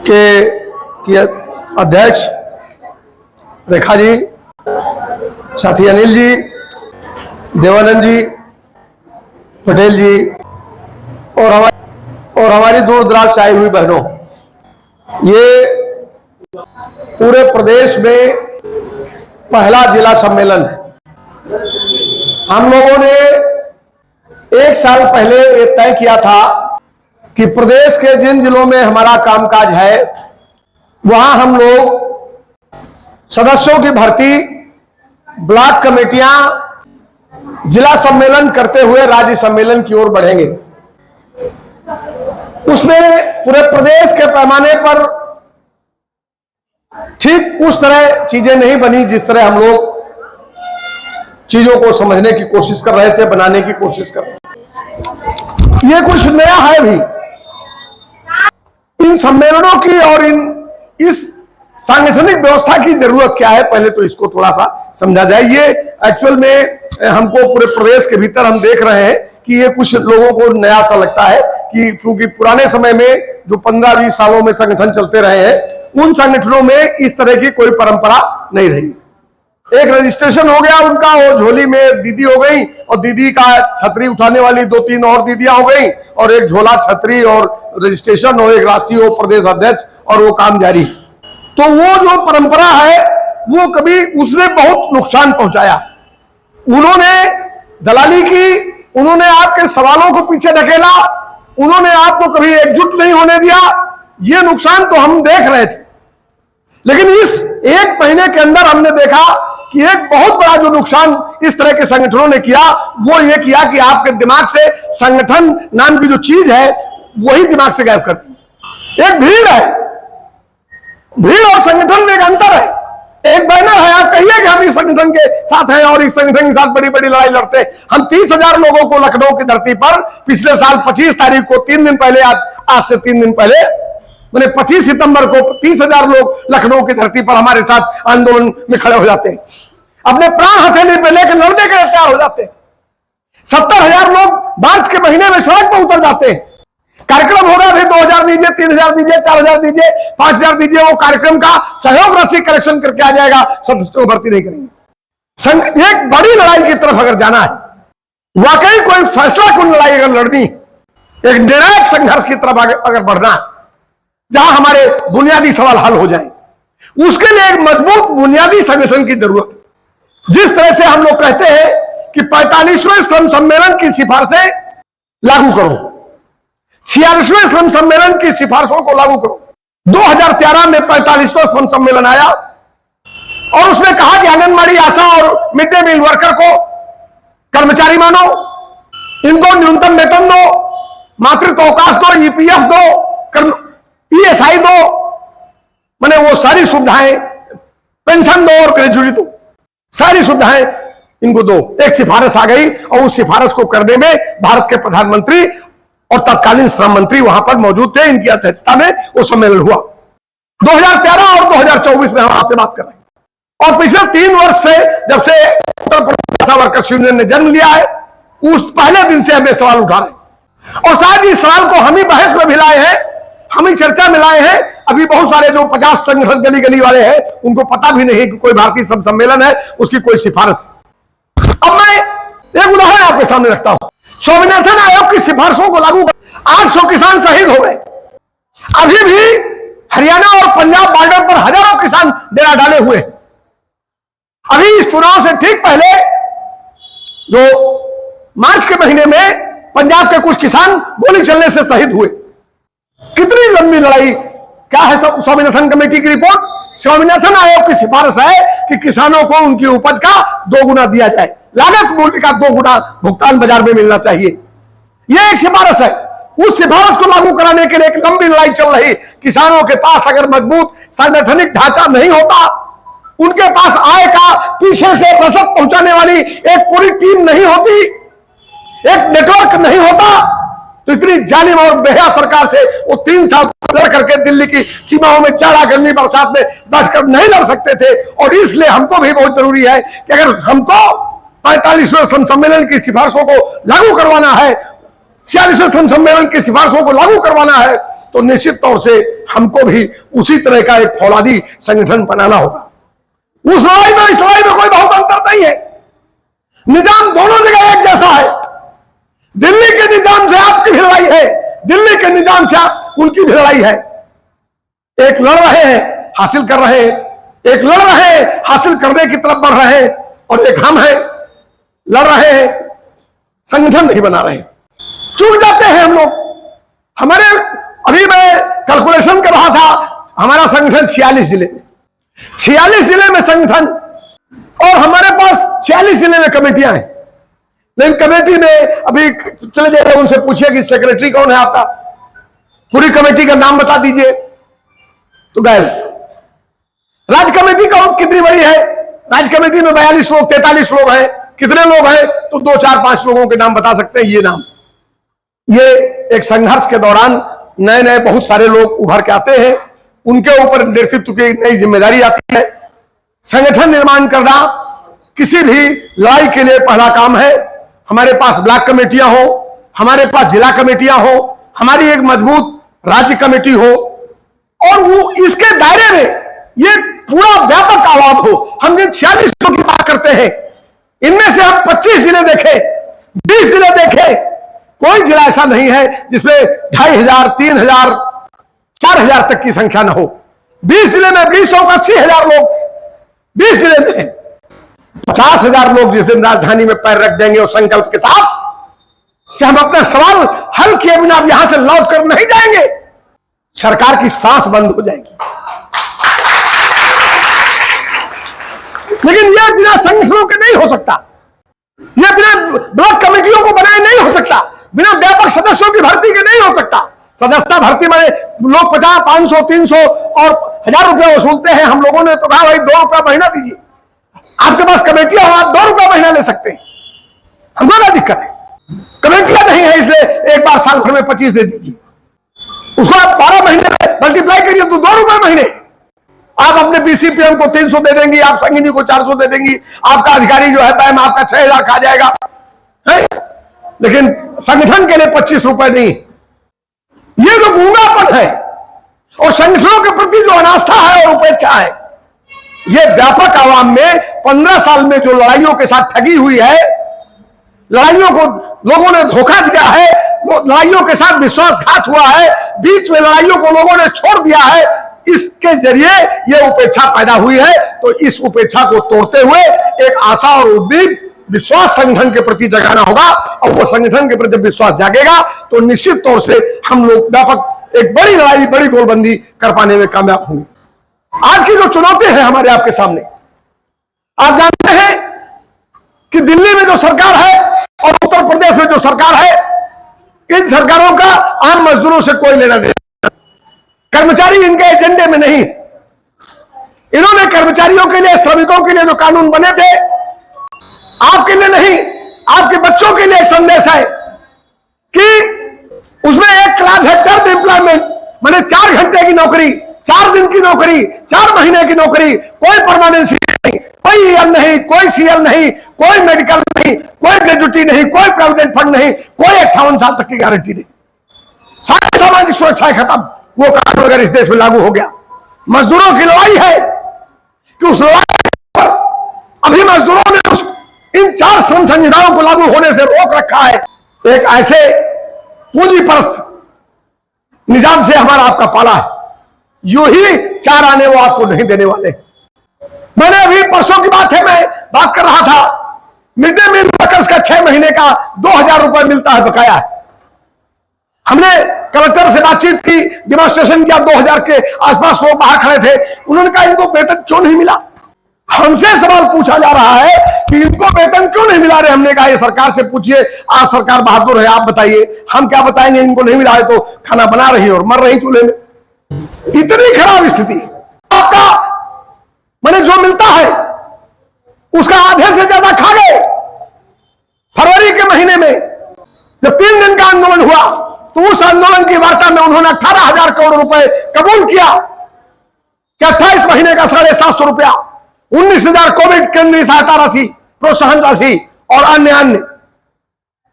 के अध्यक्ष रेखा जी, साथी अनिल जी, देवानंद जी, पटेल जी और हमारी दूर दराज से आई हुई बहनों, ये पूरे प्रदेश में पहला जिला सम्मेलन है। हम लोगों ने एक साल पहले ये तय किया था कि प्रदेश के जिन जिलों में हमारा कामकाज है वहां हम लोग सदस्यों की भर्ती, ब्लॉक कमेटियां, जिला सम्मेलन करते हुए राज्य सम्मेलन की ओर बढ़ेंगे। उसमें पूरे प्रदेश के पैमाने पर ठीक उस तरह चीजें नहीं बनी जिस तरह हम लोग चीजों को समझने की कोशिश कर रहे थे, बनाने की कोशिश कर रहे थे। ये कुछ नया है भी। इन सम्मेलनों की और इस सांगठनिक व्यवस्था की जरूरत क्या है, पहले तो इसको थोड़ा सा समझा जाए। ये एक्चुअल में हमको पूरे प्रदेश के भीतर हम देख रहे हैं कि ये कुछ लोगों को नया सा लगता है कि चूंकि पुराने समय में जो 15-20 सालों में संगठन चलते रहे हैं, उन संगठनों में इस तरह की कोई परंपरा नहीं रही। एक रजिस्ट्रेशन हो गया उनका, वो झोली में दीदी हो गई और दीदी का छतरी उठाने वाली 2-3 और दीदियां हो गई और एक झोला, छतरी और रजिस्ट्रेशन और एक राष्ट्रीय प्रदेश अध्यक्ष और वो काम जारी। तो वो जो परंपरा है वो कभी उसने बहुत नुकसान पहुंचाया। उन्होंने दलाली की, उन्होंने आपके सवालों को पीछे ढकेला, उन्होंने आपको कभी एकजुट नहीं होने दिया। ये नुकसान तो हम देख रहे थे, लेकिन इस एक महीने के अंदर हमने देखा कि एक बहुत बड़ा जो नुकसान इस तरह के संगठनों ने किया वो ये किया कि आपके दिमाग से संगठन नाम की जो चीज है वही दिमाग से गायब कर दी। एक भीड़ है, भीड़ और संगठन में एक अंतर है। एक बैनर है, आप कहिए कि हम इस संगठन के साथ हैं और इस संगठन के साथ बड़ी बड़ी लड़ाई लड़ते हैं। हम 30,000 लोगों को लखनऊ की धरती पर पिछले साल 25 तारीख को, 3 दिन पहले, आज से 3 दिन पहले, मैंने 25 सितंबर को 30,000 लोग लखनऊ की धरती पर हमारे साथ आंदोलन में खड़े हो जाते हैं, अपने प्राण हथेली पे लेकर लड़ने के लिए तैयार हो जाते हैं। 70,000 लोग मार्च के महीने में सड़क पर उतर जाते हैं। कार्यक्रम होगा, फिर 2,000 दीजिए, 3,000 दीजिए, 4,000 दीजिए, 5,000 दीजिए, वो कार्यक्रम का सहयोग राशि कलेक्शन करके आ जाएगा, सब भर्ती नहीं करेंगे। एक बड़ी लड़ाई की तरफ अगर जाना है, वाकई कोई फैसला कुन लड़ाई अगर लड़नी, एक निर्णायक संघर्ष की तरफ अगर बढ़ना है जहां हमारे बुनियादी सवाल हल हो जाए, उसके लिए एक मजबूत बुनियादी संगठन की जरूरत है। जिस तरह से हम लोग कहते हैं कि 45वें श्रम सम्मेलन की सिफारिशें लागू करो, 46वें श्रम सम्मेलन की सिफारिशों को लागू करो। 2013 में 45वां श्रम सम्मेलन आया और उसने कहा कि आंगनबाड़ी, आशा और मिड डे मील वर्कर को कर्मचारी मानो, इनको न्यूनतम वेतन दो, मातृत्व अवकाश दो, ईपीएफ दो, ईएसआई दो, माने वो सारी सुविधाएं, पेंशन दो और ग्रेजुएटी दो, सारी सुविधाएं इनको दो। एक सिफारिश आ गई और उस सिफारिश को करने में भारत के प्रधानमंत्री और तत्कालीन श्रम मंत्री वहां पर मौजूद थे, इनकी अध्यक्षता में वो सम्मेलन हुआ। 2013 और 2024 में हम आपसे बात कर रहे हैं और पिछले 3 वर्ष से, जब से उत्तर प्रदेश आशा वर्कर्स यूनियन ने जन्म लिया है, उस पहले दिन से हम ये सवाल उठा रहे हैं और शायद इस सवाल को हम ही बहस में भी लाए हैं, हम ही चर्चा में लाए हैं। अभी बहुत सारे जो 50 संगठन गली गली वाले हैं उनको पता भी नहीं कि कोई भारतीय श्रम सम्मेलन है, उसकी कोई सिफारिश है। अब मैं एक उदाहरण आपके सामने रखता हूं। स्वामीनाथन आयोग की सिफारिशों को लागू कर 800 किसान शहीद हो गए। अभी भी हरियाणा और पंजाब बॉर्डर पर हजारों किसान डेरा डाले हुए हैं। अभी इस चुनाव से ठीक पहले जो मार्च के महीने में पंजाब के कुछ किसान गोली चलने से शहीद हुए। कितनी लंबी लड़ाई, क्या है सब स्वामीनाथन कमेटी की रिपोर्ट? स्वामीनाथन आयोग की सिफारिश है कि किसानों को उनकी उपज का 2 गुना दिया जाए, लागत मूल्य का 2 गुना भुगतान बाजार में मिलना चाहिए। यह एक सिफारिश है। उस सिफारिश को लागू कराने के लिए एक लंबी लड़ाई चल रही। किसानों के पास अगर मजबूत सांगठनिक ढांचा नहीं होता, उनके पास आय का पीछे से रसद पहुंचाने वाली एक पूरी टीम नहीं होती, एक नेटवर्क नहीं होता, तो इतनी जालिम और बेहया सरकार से वो 3 साल लड़ करके दिल्ली की सीमाओं में जाड़ा, गर्मी, बरसात में बैठकर नहीं लड़ सकते थे। और इसलिए हमको भी बहुत जरूरी है कि अगर हमको 45वें श्रम सम्मेलन की सिफारिशों को लागू करवाना है, 46वें सम्मेलन की सिफारिशों को लागू करवाना है तो निश्चित तौर से हमको भी उसी तरह का एक फौलादी संगठन बनाना होगा। उस लड़ाई में इस लड़ाई में कोई बहुत अंतर नहीं है। निजाम दोनों जगह एक जैसा है। दिल्ली के निजाम से आपकी भी लड़ाई है, दिल्ली के निजाम से उनकी भी लड़ाई है। एक लड़ रहे हैं, हासिल कर रहे हैं, एक लड़ रहे हैं, हासिल करने की तरफ बढ़ रहे हैं, और एक हम हैं, लड़ रहे हैं, संगठन नहीं बना रहे। चूक जाते हैं हम लोग। हमारे अभी मैं कैलकुलेशन कर रहा था, हमारा संगठन 46 जिले में, 46 जिले में संगठन, और हमारे पास 46 जिले में कमेटियां हैं। लेकिन कमेटी में अभी चले जाइए, उनसे पूछिए कि सेक्रेटरी कौन है आपका, पूरी कमेटी का नाम बता दीजिए, तो गायब। राज्य कमेटी का कितनी बड़ी है? राज्य कमेटी में 42 लोग, 43 लोग हैं। कितने लोग हैं? तो 2, 4, 5 लोगों के नाम बता सकते हैं। ये नाम, ये एक संघर्ष के दौरान नए नए बहुत सारे लोग उभर के आते हैं, उनके ऊपर नेतृत्व की नई जिम्मेदारी आती है। संगठन निर्माण करना किसी भी लड़ाई के लिए पहला काम है। हमारे पास ब्लॉक कमेटियां हो, हमारे पास जिला कमेटियां हो, हमारी एक मजबूत राज्य कमेटी हो, और वो इसके दायरे में ये पूरा व्यापक आवाज हो। हम जिन 46 की बात करते हैं, इनमें से हम 25 जिले देखे, 20 जिले देखे, कोई जिला ऐसा नहीं है जिसमें 2500, 3000, 4000 तक की संख्या ना हो। 20 जिले में 20 और 80,000 लोग, 20 जिले में 50,000 लोग जिस दिन राजधानी में पैर रख देंगे और संकल्प के साथ कि हम अपना सवाल हल किए बिना अब यहां से लौट कर नहीं जाएंगे, सरकार की सांस बंद हो जाएगी। लेकिन यह बिना संगठनों के नहीं हो सकता, यह बिना ब्लॉक कमेटियों को बनाए नहीं हो सकता, बिना व्यापक सदस्यों की भर्ती के नहीं हो सकता। सदस्यता भर्ती में लोग 50, 500, 300 और 1000 रुपया वसूलते हैं। हम लोगों ने तो कहा भाई 2 रुपया महीना दीजिए, आपके पास कमेटियां हो, आप 2 रुपया महीना ले सकते हैं, हमको क्या दिक्कत है? कमेटियां नहीं है इसलिए एक बार साल भर में 25 दे दीजिए, उसको आप 12 महीने में मल्टीप्लाई करिए तो 2 रुपये महीने। आप अपने बीसीपीएम को 300 दे देंगी, आप संगिनी को 400 दे देंगी, आपका अधिकारी जो है पैम आपका 6000 खा जाएगा है? लेकिन संगठन के लिए 25 रुपए नहीं। ये जो गूंगापन है और संगठनों के प्रति जो अनास्था है और उपेक्षा है, ये व्यापक आवाम में 15 साल में जो लड़ाइयों के साथ ठगी हुई है, लड़ाइयों को लोगों ने धोखा दिया है, लड़ाइयों के साथ विश्वासघात हुआ है, बीच में लड़ाइयों को लोगों ने छोड़ दिया है, इसके जरिए यह उपेक्षा पैदा हुई है। तो इस उपेक्षा को तोड़ते हुए एक आशा और उम्मीद, विश्वास संगठन के प्रति जगाना होगा, और वो संगठन के प्रति विश्वास जागेगा तो निश्चित तौर से हम लोग व्यापक एक बड़ी लड़ाई, बड़ी गोलबंदी कर पाने में कामयाब होंगे। आज की जो चुनौती है हमारे आपके सामने, आप जानते हैं कि दिल्ली में जो सरकार है और उत्तर प्रदेश में जो सरकार है, इन सरकारों का आम मजदूरों से कोई लेना देना, कर्मचारी इनके एजेंडे में नहीं। इन्होंने कर्मचारियों के लिए, श्रमिकों के लिए जो कानून बने थे, आपके लिए नहीं, आपके बच्चों के लिए एक संदेश है कि उसमें एक क्लास है टर्म एम्प्लॉयमेंट, माने 4 घंटे की नौकरी, 4 दिन की नौकरी, 4 महीने की नौकरी, कोई परमानेंसी नहीं, कोई ईएल नहीं, कोई सीएल नहीं, कोई मेडिकल नहीं, कोई ग्रेजुटी नहीं, कोई प्रोविडेंट फंड नहीं, कोई 58 साल तक की गारंटी नहीं, सारी सामाजिक सुरक्षाएं खत्म। वो कानून अगर इस देश में लागू हो गया, मजदूरों की लड़ाई है कि उस लड़ाई पर अभी मजदूरों ने इन 4 श्रम संहिताओं को लागू होने से रोक रखा है। एक ऐसे पूंजीपरस्त निजाम से हमारा आपका पाला है, यूं ही 4 आने वो आपको नहीं देने वाले। मैंने अभी परसों की बात है, मैं बात कर रहा था, मिड डे मील वर्कर्स का 6 महीने का 2000 रुपए मिलता है, बकाया है। हमने कलेक्टर से बातचीत की, डेमोन्स्ट्रेशन किया, 2000 के आसपास लोग बाहर खड़े थे। उन्होंने कहा इनको वेतन क्यों नहीं मिला। हमसे सवाल पूछा जा रहा है कि इनको वेतन क्यों नहीं मिला रहे। हमने कहा ये सरकार से पूछिए, आज सरकार बहादुर है, आप बताइए, हम क्या बताएंगे। इनको नहीं मिला है तो खाना बना रही है और मर रही चूल्हे में। इतनी खराब स्थिति। आपका मैंने जो मिलता है उसका आधे से ज्यादा खा गए। फरवरी के महीने में जब 3 दिन का आंदोलन हुआ तो उस आंदोलन की वार्ता में उन्होंने 18,000 करोड़ रुपए कबूल किया कि 28 महीने का 750 रुपया, 19,000 कोविड केंद्रीय सहायता राशि, प्रोत्साहन राशि और अन्य।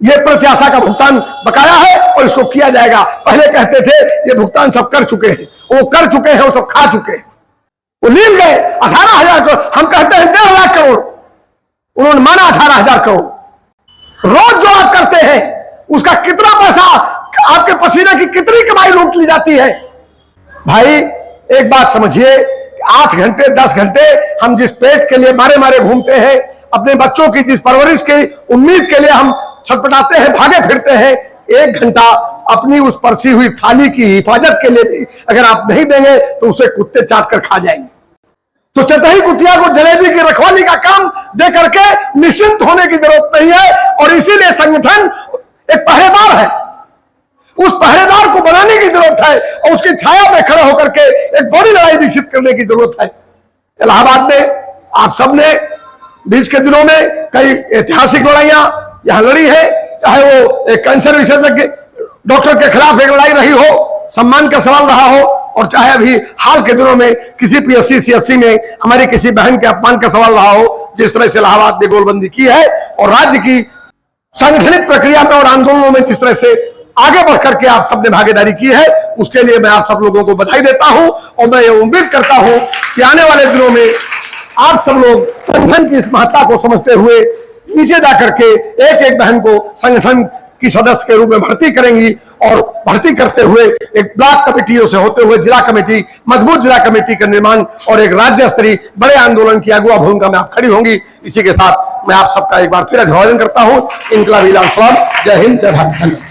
ये प्रत्याशा का भुगतान बकाया है और इसको किया जाएगा। पहले कहते थे ये भुगतान सब कर चुके हैं, वो कर चुके हैं, वो सब खा चुके हैं, वो लील गए 18,000 करोड़। हम कहते हैं 1.5 लाख करोड़, उन्होंने माना 18,000 करोड़। रोज जो आप करते हैं उसका कितना पैसा, आपके पसीने की कितनी कमाई लूट ली जाती है। भाई एक बात समझिए, 8 घंटे 10 घंटे हम जिस पेट के लिए मारे मारे घूमते हैं, अपने बच्चों की जिस परवरिश की उम्मीद के लिए हम छटपटाते हैं, भागे फिरते हैं, 1 घंटा अपनी उस परसी हुई थाली की हिफाजत के लिए भी अगर आप नहीं देंगे तो उसे कुत्ते चाट कर खा जाएंगे। तो चतही कुतिया को जलेबी की रखवाली का काम दे करके निश्चिंत होने की जरूरत नहीं है। और इसीलिए संगठन एक पहरेदार है, उस पहरेदार को बनाने की जरूरत है और उसकी छाया में खड़े होकर के एक बड़ी लड़ाई विकसित करने की जरूरत है। इलाहाबाद में आप सबने बीच के दिनों में कई ऐतिहासिक लड़ाइयां यहां लड़ी है, चाहे वो एक कैंसर विशेषज्ञ डॉक्टर के खिलाफ एक लड़ाई रही हो, सम्मान का सवाल रहा हो, और चाहे अभी हाल के दिनों में किसी PSC CSC में हमारी किसी बहन के अपमान का सवाल रहा हो। जिस तरह से इलाहाबाद ने गोलबंदी की है और राज्य की सांगठनिक प्रक्रिया में और आंदोलनों में जिस तरह से आगे बढ़ करके आप सबने भागीदारी की है, उसके लिए मैं आप सब लोगों को बधाई देता हूं। और मैं ये उम्मीद करता हूं कि आने वाले दिनों में आप सब लोग संगठन की इस महत्ता को समझते हुए नीचे जाकर के एक एक बहन को संगठन की सदस्य के रूप में भर्ती करेंगी, और भर्ती करते हुए एक ब्लॉक कमेटियों से होते हुए जिला कमेटी, मजबूत जिला कमेटी का निर्माण और एक राज्य स्तरीय बड़े आंदोलन की अगुवा भूमिका में आप खड़ी होंगी। इसी के साथ मैं आप सबका एक बार फिर अभिवादन करता हूं। इनकलाबी लाल सलाम। जय हिंद, जय भारत।